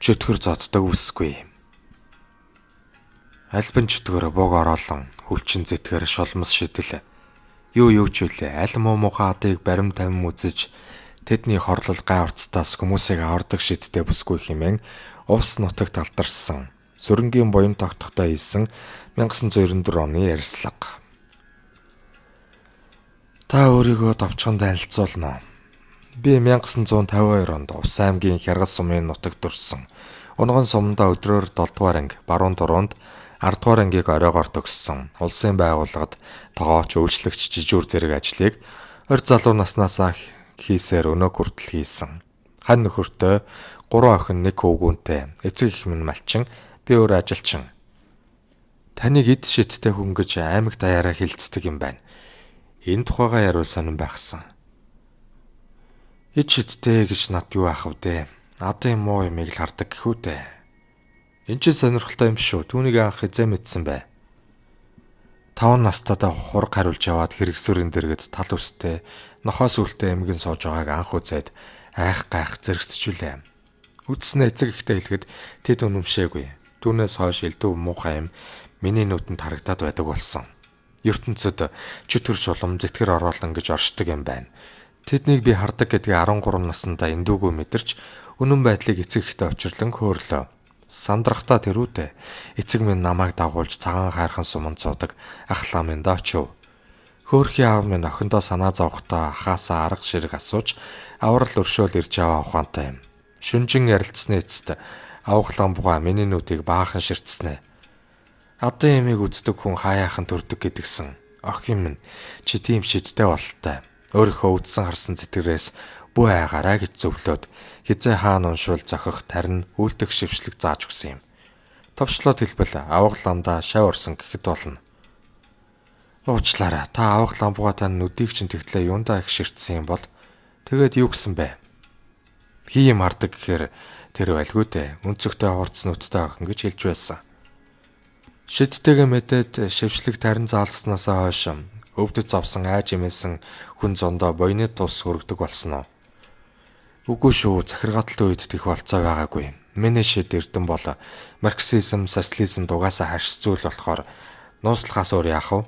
Чөтгөр зоддог үсгүй. Альбан чөтгөр бог ороолон хүлчин зэтгэр шолмос шидэл. Юу ч үлээ аль муухай адыг барим тавин үзэж тэдний хорлол гай урцтаас хүмүүсийг авардаг шидтэй бүсгүй хэмээн увс нутагт алдарсан. Сүрэнгийн буян тогтохтой хийсэн 1994 оны ярьслага. Та өөрийгөө товчхон танилцуулна. Би 1952 онд Увс аймгийн Хяргал сумын нутагт төрсөн. Унган сумдаа өдрөөр 7 дугаар анги, баруун дуруунд 10 дугаар ангийг оройгоор төгссөн. Улсын байгууллагад тогооч, үйлчлэгч, жижүүр зэрэг ажлыг 20 залуу наснаасаа хийсээр өнөө хүртэл хийсэн. Хань нөхөртөө 3 охин 1 хөвгүүнтэй, эцэг эх минь малчин, би өөр ажилчин. Таныг эд шидтэй хүн гэж аймаг даяараа хилцдэг юм байна. Энэ тухайгаа яриул сонирн байхсан. Эд шидтэй гэж над юу аах вэ? Адын муу юмыг л хардаг гэхүү дээ. Энд ч сонирхолтой юм шүү. Түүнийг анх хизээ мэдсэн бай. 5 настайдаа хург хариулж яваад хэрэгсүрэн дэргэд тал үстэй нохоос үлтэй эмгэн сууж байгааг анх үзээд айх гайх зэрэгсчүүлээ. Үдснээ эцэг ихтэй хэлэхэд тэд үнэмшээгүй. Түүнээс хойш элдв муухай юм миний нүдэнд харагдаад байдаг болсон. ертөнцөд чөтгөр шулам зэтгэр ороолон гэж оршдог юм байна. Тэднийг би хардаг гэдгийг 13 наснда эндүүгөө мэдэрч үнэн байдлыг эцэг ихтэй учирлан хөөрлөө. Сандрахтаа тэрүүтэй эцэг минь намайг дагуулж цагаан хайрхан суманд суудаг ахлаа минь доочив. Хөөрхийн аав минь охиндоо санаа зовхтой хахаасаа арга ширэг асууж аврал өршөөл ирж аваа ухаантай юм. Шүнжин ярилцсны эцэст авахлан бугаа миний нүдийг баахан ширтснэ. Адын эмийг үздэг хүн хаяахан төрдөг гэдгсэн. Охин минь чи тийм шидтэй бололтой. Өөрийнхөө үдсэн харсан зэтгэрээс бүү айгаараа гэж зөвлөөд хизээ хаан уншвал зохих тарин үлдэх шившлэг зааж өгсөн юм. Товчлоод хэлбэл авах ламдаа шав орсон гэхэд болно. Уучлаарай. Та авах ламбууга тань нүдийг чинь тэгтлээ юундаа их ширтсэн юм бол тэгээд юу гэсэн бэ? Хий юм хардаг гэхээр тэр байлгүй дээ. Өнцөгтэй хурц нүдтэй охин гэж хэлж байсан. Шидтэйгээ мэдээд шившлэг тарин заалгаснасаа хойш өвдөж завсан айж имээсэн хүн зондоо буйны тус хөргдөг болсон уу? Үгүй шүү, захиргаалтын үед тэх болцоо байгаагүй. Миний шид эрдэн бол марксизм, социализм дугаасаа харьц зүйл болохоор нууцлахаас өөр яах вэ?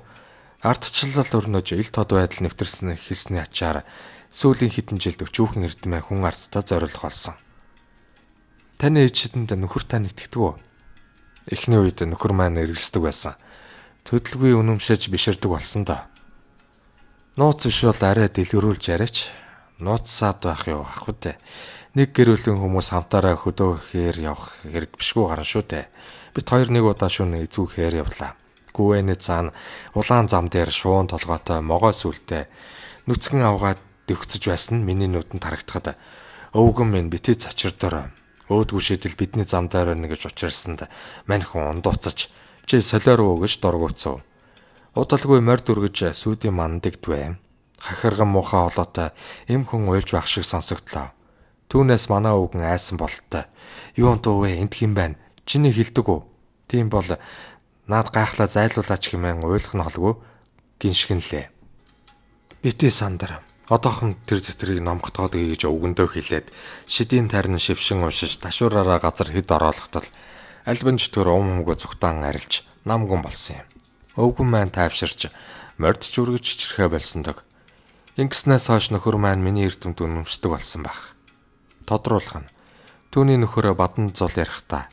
Ардчлал өрнөж ил тод байдал нэвтэрсэн хэлсний ачаар сүүлийн хэдэн жилд өчүүхэн эрдэмээ хүн ардтаа зориулах болсон. Таны ээж шидэнд нөхөр тань итгэдэг үү? Эхний үед нөхөр маань эргэлздэг байсан. Төдөлгүй үнэмшиж биширдэг болсон доо. Нууц биш бол арай дэлгэрүүлж яриач. Нууцсаад байх юу ах үү? Нэг гэрүүлэн хүмүүс хамтаараа хөдөөхээр явах хэрэг бишгүй гарна шүү дээ. Бид хоёр нэг удаа шөнө эзүүхээр явлаа. Гүвэний цаана улаан зам дээр шуун толгойтой могой сүлтэй нүцгэн авгаад дэвхцэж байсан нь миний нүдэнд харагдахад өвгөн минь битээ цочирдороо өөдгөө шидэл бидний зам дээр байна гэж учирсанд мань хүн ундууцаж чи солиор уу гэж дургуйцав. Удалгүй морд өргөж сүүдийн мандыг двэ. Хахирган муухай холоотой эм хүн уйлж байх шиг сонсогдлоо. Түүнээс манай өвгөн айсан бололтой. Юу онтов вэ? Энд хэм байна? Чиний хэлдэг үү? Тийм бол наад гайхлаа зайлуулаач хэмээн уйлах нь холгүй гиншгэнлээ. Битээ сандар. Одоохон тэр зэтрийг номготгоод гэж өвгөндөө хэлээд шидийн тарин шившин уншиж ташуураараа газар хэд ороолготол альбан чөтгөр умгөө зүгтаан арилж намгүн болсон юм. Өвгөн маань тайвширч мордч үргэж чичрэхэ болсондог. Ингэснээс хойш нөхөр маань миний эрдэмт үнэмшдэг болсон байх. Тодруулах нь түүний нөхөрөө бадан зул ярихдаа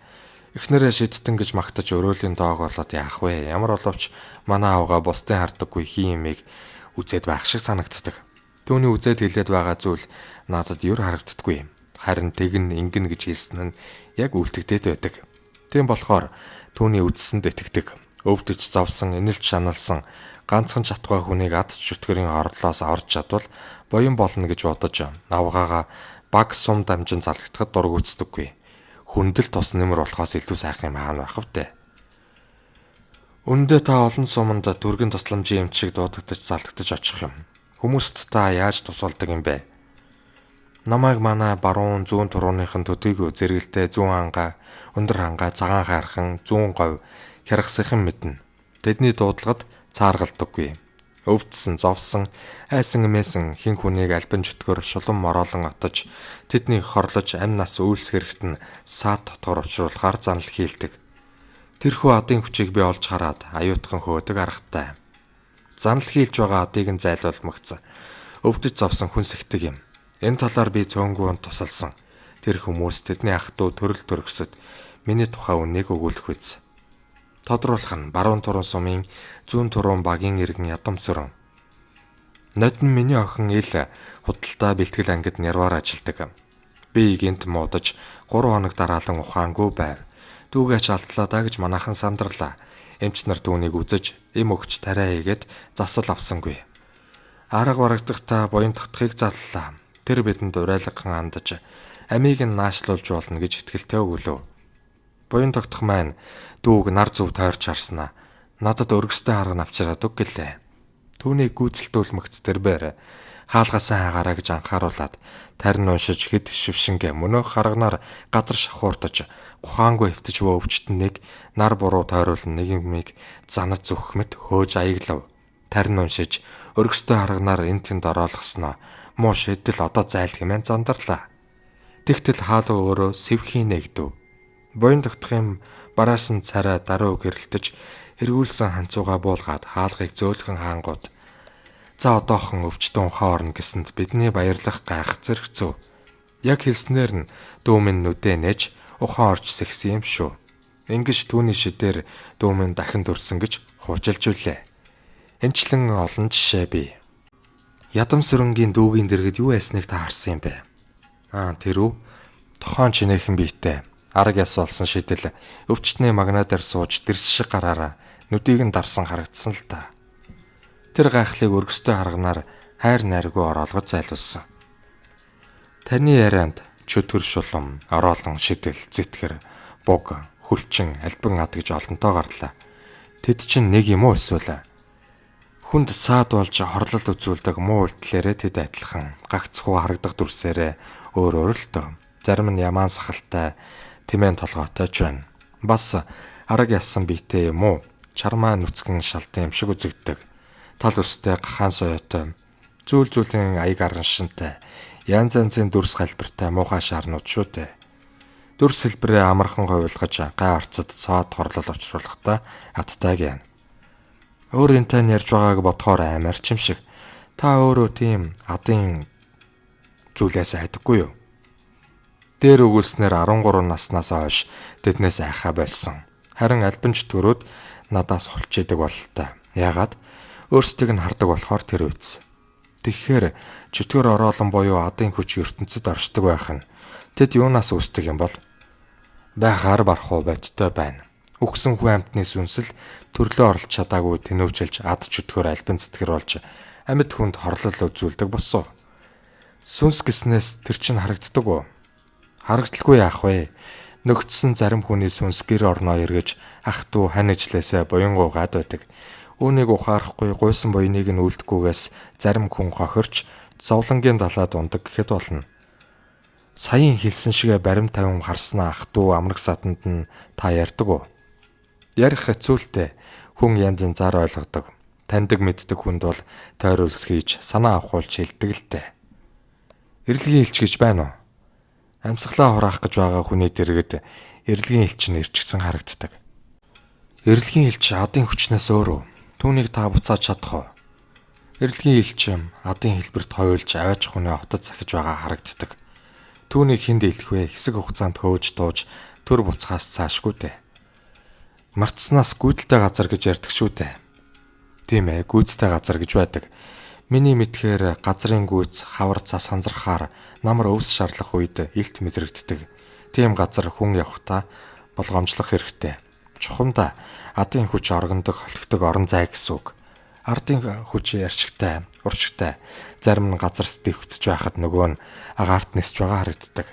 эхнэрээ шидтэн гэж магтаж өрөөлийн доог болоод яах вэ? Ямар боловч манай аавга бусдын хардаггүй хий юмыг үзээд байх шиг санагддаг. Түүний үзээд хэлээд байгаа зүйл надад юр харагддаггүй. Харин тэгн ингэн гэж хэлсэн нь яг үлдэгдээд байдаг. Тийм болохоор түүний үдсэнд итгэдэг. Өвдөж завсан, инэлж шаналсан ганцхан чатгай хүнийг ад чөтгөрийн орлоос аварч чадвал буян болно гэж бодож авгаагаа баг сум дамжин залгахад дургүйцдэггүй. Хүндэл тус нэмэр болохоос илүү сайхан юм хаана байх вэ? Үндэ та олон суманд түргэн тусламжийн эмч шиг дуудагдаж залгагдаж очих юм. Хүмүүст та яаж тусалдаг юм бэ? Намайг манай баруун зүүн турууныхын төдийгүй зэрэгэлтэй зүүн хангаа, өндөр хангаа, цагаан хайрхан, зүүн говь хяргасхан мэднэ. Тэдний дуудлагад цааргалдаггүй. Өвдсөн, зовсон, айсан эмээсэн хин хүнийг альбан чөтгөр шулан мороолон отож тэднийг хорлож амь нас үйлсгэрэхэд нь саад дотгор учруулахаар занал хийлдэг. Тэрхүү адын хүчийг би олж хараад аюутхан хөөдөг аргатай. Занал хийлж байгаа адыг нь зайлуулмагц. Өвдөж зовсон хүнсэгдэг юм. Энэ талаар би цөөнгүүнд тусалсан. Тэр хүмүүс тэдний ах トゥ төрөл төрөсөд миний тухай үнийг өгүүлэх үз. Тодруулах нь баруун туран сумын зүүн туран багийн иргэн ядамсран. Нодн миний охин ил худалдаа бэлтгэл ангид нярваар ажилдаг. Би гинт муудаж 3 хоног дараалан ухаангүй байв. Дүүгээч алдлаа даа гэж манайхан сандарлаа. Эмч нар түүнийг үзэж эм өгч тариа хийгээд засал авсангүй. Арга барагдахтаа буян татхыг заллаа. Тэр бидэнд урайлгахан андаж амийг нь наашлуулж болно гэж итгэлтэй өгүүлв. Буян тогтох маань дүүг нар зүв тойрч харснаа. Надад өргөстэй харга навчраад өг гэлээ. Түүнийг гүйцэлдүүлмэгц тэрбээр хаалгасаа хаагаараа гэж анхааруулад тарин уншиж хэд шившингэ мөнөөх харганаар газар шахууртаж ухаангүй хөвтөж өвчтнийг нар буруу тойруулан нийгмийг занаж зүгх мэт хөөж аяглав. Тарин уншиж өргөстэй харганаар эн тэнд ороолгосноо муу шидэл одоо зайл хэмээн зандарлаа. Тэгтэл хаалга өөрөө сэвхийн нэгдэв. Буян тогтохын бараасан царай даруй гэрэлтэж эргүүлсэн ханцууга буулгаад хаалгыг зөөлхөн хаангууд. За одоохон өвчтөн ухаан орно гэсэнд бидний баярлах гайх зэрэгцв. Яг хэлснээр нь дүүмэн нүдэ нээж ухаан орж сэгсэн юм шүү. Ингиж түүний шидээр дүүмэн дахин төрсөн гэж хуучилж үлээ. Энчлэн олон жишээ бий. Ядамсрынгийн дүүгийн дэргэд юу ясныг та харсан юм бэ? Тэр үү? Тохон чинээхэн биетэй. Арга яс болсон шидэл өвчтний магнадаар сууж дэрс шиг гараараа нүдийг нь дарсан харагдсан л та. Тэр гайхлыг өргөстэй харганаар хайр найргүй ороолгож зайлуулсан. Таны ярианд чөтгөр шулам, ороолон шидэл, зэтгэр, буг, хөлчин, альбан ад гэж олонтоо гарлаа. Тэд чинь нэг юм уу эсвэл хүнд саад болж хорлол үзүүлдэг муу үйлдэлээрээ тэд адилхан гагцхүү харагдах дүрсээрээ өөр өөр л тоо. Зарим нь ямаан сахалтай тэмээн толгойтой ч байна. Бас арга ясан биетэй юм уу? Чармаа нүцгэн шалтан юм шиг үзэгддэг. Тал үстэй гахаан соёотой, зүүл зүүлийн аяг араншинтай, янз янзын дүрс халбартай муухай шаарнууд шүү дээ. Дүрс хэлбэрээ амархан хувилгаж гай арцад соод хорлол учруулахдаа адтай гэн. Өөр энэ тань ярьж байгааг бодохоор амар ч юм шиг. Та өөрөө тийм адын зүйлээс айдаггүй юу? Дээр өгүүлснээр 13 наснаас хойш тэднээс айхаа болсон. Харин альбан чөтгөрүүд надаас хулж идэг бололтой. Яагаад? Өөрсдийг нь хардаг болохоор тэр үйц. Тэгэхээр чөтгөр ороолон буюу адын хүч ертөнцид оршдог байх нь тэд юунаас үүсдэг юм бол? Байхаар барах уу бодтой байна. Үхсэн хүн амьтны сүнсэл төрлөө орлож чадаагүй тэнүүчилж ад чөтгөр альбан цэтгэр болж амьд хүнд хорлол үзүүлдэг босоо. Сүнс гэснээс тэр чинь харагддаг уу? Харагдaltaгүй яах вэ? Нөгдсөн зарим хүний сүнс гэр орноо эргэж ах トゥ хань ижлээсээ буянгуугаад байдаг. Үүнийг ухаарахгүй гуйсан буйныг нь үлдэхгүйгээс зарим хүн хохирч зовлонгийн далаад ундаг гэхэд болно. Саяын хэлсэн шигэ барим тавин харснаа ах トゥ амраг сатанд нь та ярьдаг уу? Ярих хэцүүлтэй хүн янз янзаар ойлгодог. Таньдаг мэддэг хүнд бол тойруулс хийж санаа авахулж хэлдэг л дээ. Эрэлгийн элч гэж байна уу? Амьсгалаа хураах гэж байгаа хүний дэргэд эрэлгийн элч нь ирчгсэн харагддаг. Эрэлгийн элч адын хүчнээс өөрөө. Түүнийг та буцааж чадах уу? Эрэлгийн элч адын хэлбэрт хойлж аваач хүнээ хотод захиж байгаа харагддаг. Түүнийг хэнд илэх вэ? Хэсэг хугацаанд хөөж дууж төр буцхаас цаашгүй дээ. Мартснаас гүйдэлтэй газар гэж ярьдаг шүү дээ. Тийм ээ, гүйцэтэй газар гэж байдаг. Миний мэдхээр газрын гүйц хавар цас ханзархаар намар өвс шарлах үед илт мэдрэгддэг. Тийм газар хүн явахдаа болгоомжлох хэрэгтэй. Чухамдаа адын хүч оргондог холигдог орон зай гэсэн үг. Ардын хүч ярчигтай, уршигтай. Зарим нь газарт дэвхцэж байхад нөгөө нь агаарт нисж байгаа харагддаг.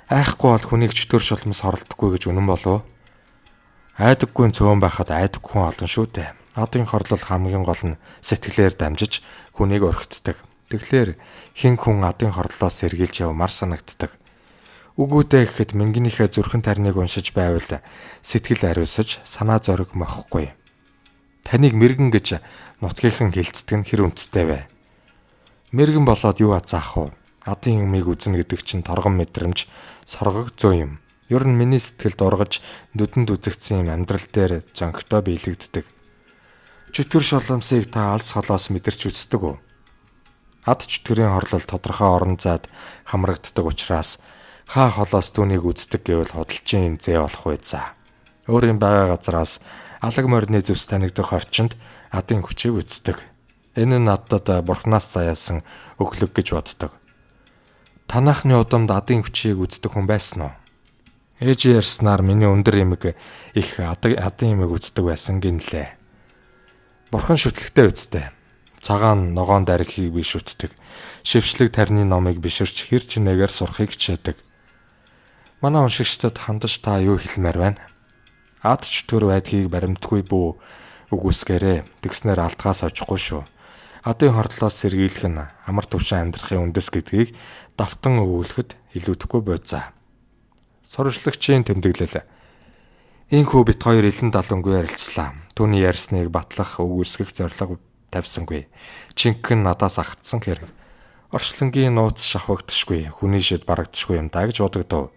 Айхгүй бол хүнийг чөтгөр шулмас хорлдохгүй гэж үнэн болов уу? Айдаггүй цөөн байхад айдаг хүн олон шүү дээ. Адын хорлол хамгийн гол нь сэтгэлээр дамжиж хүнийг өргөтдөг. Тэгэхээр хин хүн адын хорлолоос сэргийлж явмаар санагддаг. Үгүүдээ гэхэд мингинийхээ зүрхэн тарныг уншиж байвал сэтгэл ариусаж санаа зориг мохихгүй. Таныг мэргэн гэж нутгийнхан хилцдэг нь хэр үнэтэй вэ? Мэргэн болоод юу азаах вэ? Адын юмыг үзнэ гэдэг чинь торгон мэдрэмж, соргог зөө юм. Ер нь миний сэтгэлд ургаж нүдэнд үзэгдсэн юм амьдрал дээр зонхтой биелэгддэг. Чөтгөр шуламсыг та алс холоос мэдэрч үздэг үү? Ад чөтгөрийн хорлол тодорхой орон зайд хамрагддаг учраас хаа холоос түүнийг үздэг гэвэл худалчийн зээ болох вэ за. Өөрийн байгаа газараас алаг морины зүс танигдах орчинд адын хүчийг үздэг. Энэ нь надад бурхнаас заяасан өглөг гэж боддог. Танахны удамд адын хүчийг үздэг хүн байсан уу? Ээж ярьснаар миний өндөр эмэг их адын эмэг үздэг байсан гинлээ. Бурхан шүтлэгтэй үсттэй. Цагаан ногоон дарихийг би шүтдэг. Шившлэг тарины номыг биширч хэр чинээгээр сурахыг хичээдэг. Манай уншигчдад хандаж та юу хэлмээр байна? Ад чөтгөр байдгийг баримтгүй бүү үгүйсгээрээ тэгснээр алтгаас очихгүй шүү. Адын хорлолоос сэргийлэх нь амар төвшин амьдрахын үндэс гэдгийг давтан өгүүлэхэд илүүдэхгүй бойцаа. Сурвалжлагчийн тэмдэглэл. Инхүү бит хоёр илэн далангүй ярилцлаа. Түүний ярьсныг батлах өгүүлсгэх зорилго тавьсангүй. Чинхэн надаас агтсан хэрэг. Орчлонгийн нууц шавхагдшгүй, хүний шид барагдшгүй юм даа гэж бодогдов.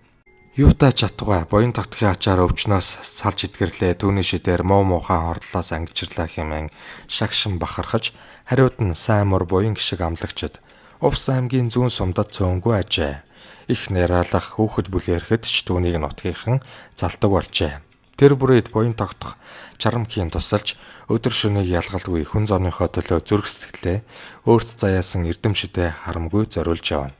Юутай чатугай буян тогтхын ачаар өвчнөөс салж идгэрлээ. Түүний шидээр муу муухан хорлолоос ангижрлаа хэмээн шагшин бахархаж хариуд нь сайн мөр буян гişиг амлагчд Увс аймгийн зүүн сумдад цөөнгүй ажээ. Их нэралах хүүхэд бүлээрхэд ч түүнийг нутгийнхан залдаг болжээ. Тэр бүрээд буян тогтох чарамхийн тусалж өдөр шөнөийг ялгалгүй хүн зооныхоо төлөө зүрх сэтгэлээ өөрт заяасан эрдэмшидэ харамгүй зориулж явна.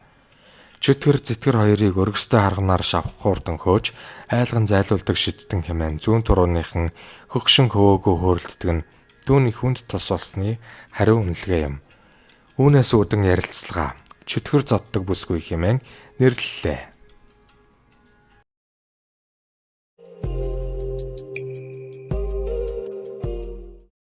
Чөтгөр зэтгэр хоёрыг өргөстэй харганаар шавх хурдан хөөж айлган зайлуулдаг шидтэн хэмээн зүүн турууныхан хөгшин хөвөөгөө хөөрөлддөг нь түүний хүнд тос болсны хариу үнэлгээ юм. Үүнээс үүдэн ярилцлага чөтгөр зоддог бүсгүй хэмээн нэрлэлээ.